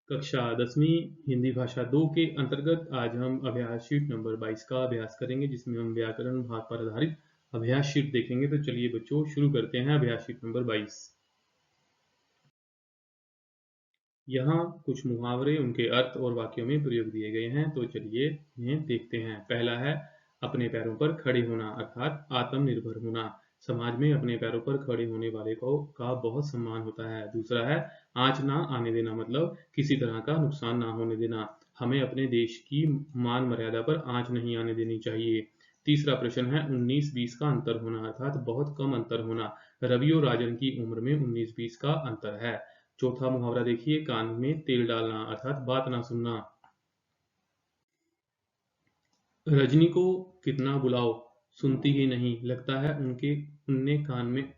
कक्षा 10वीं हिंदी भाषा 2 के अंतर्गत आज हम अभ्यास शीट नंबर 22 का अभ्यास करेंगे, जिसमें हम व्याकरण भाग पर आधारित अभ्यास शीट देखेंगे। तो चलिए बच्चों शुरू करते हैं अभ्यास शीट नंबर 22। यहाँ कुछ मुहावरे, उनके अर्थ और वाक्यों में प्रयोग दिए गए हैं, तो चलिए इन्हें देखते हैं। पहला है अपने पैरों पर खड़े होना, अर्थात आत्मनिर्भर होना। समाज में अपने पैरों पर खड़े होने वाले का बहुत सम्मान होता है। दूसरा है आँच ना आने देना, मतलब किसी तरह का नुकसान ना होने देना। हमें अपने देश की मान मर्यादा पर आँच नहीं आने देनी चाहिए। तीसरा प्रश्न है 19-20 का अंतर होना, अर्थात बहुत कम अंतर होना। रवि और राजन की उम्र में 19-20 का अंतर है। चौथा मुहावरा देखिए, कान में तेल डालना, अर्थात बात ना सुनना। रजनी को कितना बुलाओ, सुनती ही नहीं, लगता है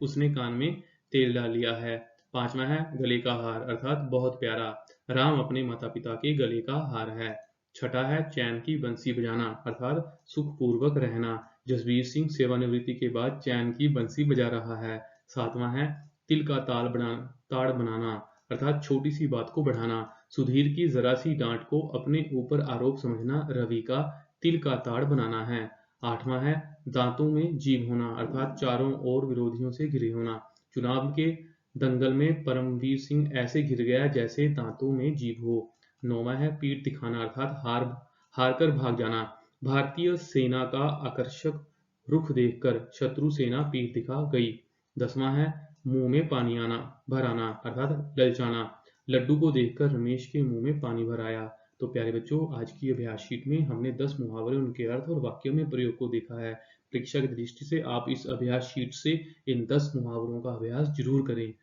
उसने कान में तेल डाल लिया है। पांचवा है गले का हार, अर्थात बहुत प्यारा। राम अपने माता पिता के गले का हार है। छठा है चैन की बंसी बजाना, अर्थात सुखपूर्वक रहना। जसवीर सिंह सेवानिवृत्ति के बाद चैन की बंसी बजा रहा है। सातवां है तिल का ताड़ बनाना, अर्थात छोटी सी बात को बढ़ाना। सुधीर की जरा सी डांट को अपने ऊपर आरोप समझना रवि का तिल का ताड़ बनाना है। आठवां है दांतों में जीभ होना, अर्थात चारों ओर विरोधियों से घिरे होना। चुनाव के दंगल में परमवीर सिंह ऐसे घिर गया जैसे दांतों में जीभ हो। नौवां है पीठ दिखाना, अर्थात हार कर भाग जाना। भारतीय सेना का आकर्षक रुख देखकर शत्रु सेना पीठ दिखा गई। 10वां है मुंह में पानी भर आना, अर्थात ललचाना। लड्डू को देखकर रमेश के मुंह में पानी भर आया। तो प्यारे बच्चों, आज की अभ्यास शीट में हमने 10 मुहावरे, उनके अर्थ और वाक्यों में प्रयोग को देखा है। परीक्षा की दृष्टि से आप इस अभ्यास शीट से इन 10 मुहावरों का अभ्यास जरूर करें।